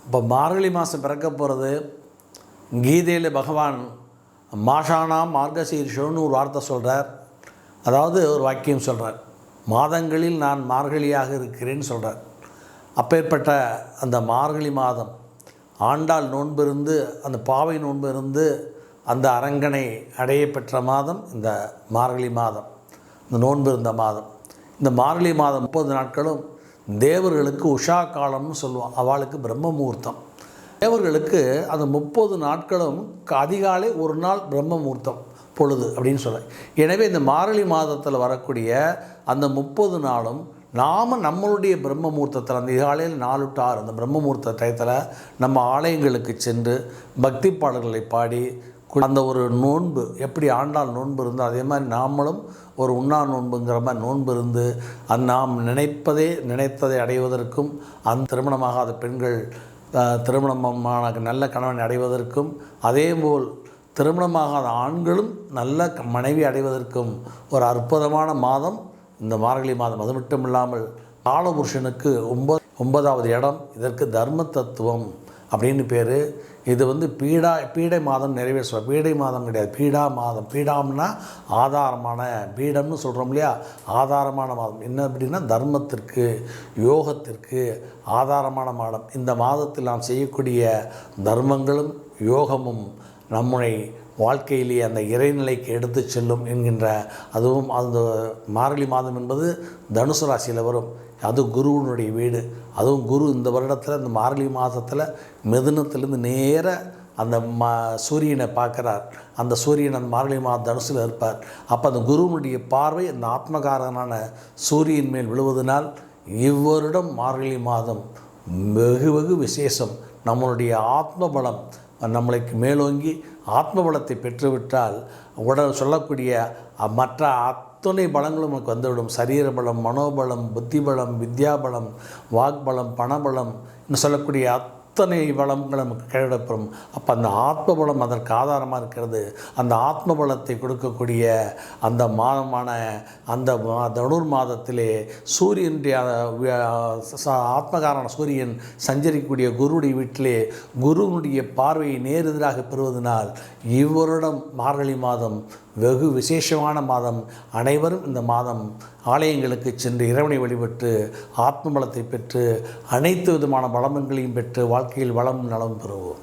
இப்போ மார்கழி மாதம் பிறக்க போகிறது. கீதையில் பகவான் மாஷானா மார்கசீர்ஷோன்னு ஒரு வார்த்தை சொல்கிறார். அதாவது ஒரு வாக்கியம் சொல்கிறார், மாதங்களில் நான் மார்கழியாக இருக்கிறேன்னு சொல்கிறார். அப்பேற்பட்ட அந்த மார்கழி மாதம் ஆண்டாள் நோன்பு இருந்து, அந்த பாவை நோன்பு இருந்து அந்த அரங்கனை அடைய பெற்ற மாதம் இந்த மார்கழி மாதம், இந்த நோன்பு இருந்த மாதம். இந்த மார்கழி மாதம் 30 நாட்களும் தேவர்களுக்கு உஷா காலம்னு சொல்லுவோம். அவளுக்கு பிரம்ம முகூர்த்தம். தேவர்களுக்கு அந்த 30 நாட்களும் அதிகாலை ஒரு நாள் பிரம்ம முகூர்த்தம் பொழுது அப்படின்னு சொல்லுவேன். எனவே இந்த மார்கழி மாதத்தில் வரக்கூடிய அந்த 30 நாளும் நாம் நம்மளுடைய பிரம்ம முகூர்த்தத்தில் அந்த அதிகாலையில் 4 to 6 அந்த பிரம்ம முகூர்த்த டயத்தில் நம்ம ஆலயங்களுக்கு சென்று பக்தி பாடல்களை பாடி அந்த ஒரு நோன்பு எப்படி ஆண்டாள் நோன்பு இருந்தோ அதே மாதிரி நாமளும் ஒரு உண்ணா நோன்புங்கிற மாதிரி நோன்பு இருந்து நாம் நினைத்ததை அடைவதற்கும் அந்த திருமணமாகாத பெண்கள் திருமணமான நல்ல கணவனை அடைவதற்கும், அதேபோல் திருமணமாகாத ஆண்களும் நல்ல மனைவி அடைவதற்கும் ஒரு அற்புதமான மாதம் இந்த மார்கழி மாதம். அது மட்டும் இல்லாமல் காலபுருஷனுக்கு 9வது இடம். இதற்கு தர்ம தத்துவம் அப்படின்னு பேர். இது பீடை மாதம் நிறைவேற்றுவார். பீடை மாதம் கிடையாது, பீடா மாதம். பீடாம்னா ஆதாரமான, பீடம்னு சொல்கிறோம் இல்லையா, ஆதாரமான மாதம். என்ன அப்படின்னா தர்மத்திற்கு யோகத்திற்கு ஆதாரமான மாதம். இந்த மாதத்தில் நாம் செய்யக்கூடிய தர்மங்களும் யோகமும் நம்முடைய வாழ்க்கையிலேயே அந்த இறைநிலைக்கு எடுத்து செல்லும் என்கின்ற, அதுவும் அந்த மார்கழி மாதம் என்பது தனுசு ராசியில் வரும். அது குருவினுடைய வீடு. அதுவும் குரு இந்த வருடத்தில் இந்த மார்கழி மாதத்தில் மிதுனத்திலேருந்து நேர அந்த சூரியனை பார்க்குறார். அந்த சூரியன் அந்த மார்கழி மாதம் தனுசில் இருப்பார். அப்போ அந்த குருவினுடைய பார்வை அந்த ஆத்மகாரனான சூரியன் மேல் விழுவதனால் இவ்வருடம் மார்கழி மாதம் வெகு விசேஷம். நம்மளுடைய ஆத்ம பலம் நம்மளுக்கு மேலோங்கி ஆத்ம பலத்தை பெற்றுவிட்டால் உடல் சொல்லக்கூடிய மற்ற அத்தனை பலங்களும் நமக்கு வந்துவிடும். சரீர பலம், மனோபலம், புத்தி பலம், வித்யாபலம், வாக்பலம், பணபலம் என்று சொல்லக்கூடிய அத்தனை பலங்கள் நமக்கு கைவிடப்படும். அப்போ அந்த ஆத்ம பலம் அதற்கு ஆதாரமாக இருக்கிறது. அந்த ஆத்ம பலத்தை கொடுக்கக்கூடிய அந்த மாதமான அந்த தனுர் மாதத்திலே சூரியனுடைய ஆத்மகாரான சூரியன் சஞ்சரிக்கக்கூடிய குருவுடைய வீட்டிலே குருவுடைய பார்வையை நேரெதிராக பெறுவதனால் இவ்வருடம் மார்கழி மாதம் வெகு விசேஷமான மாதம். அனைவரும் இந்த மாதம் ஆலயங்களுக்கு சென்று இறைவனை வழிபட்டு ஆத்ம பலத்தை பெற்று அனைத்து விதமான பலன்களையும் பெற்று வாழ்க்கையில் வளம் நலம் பெறுவோம்.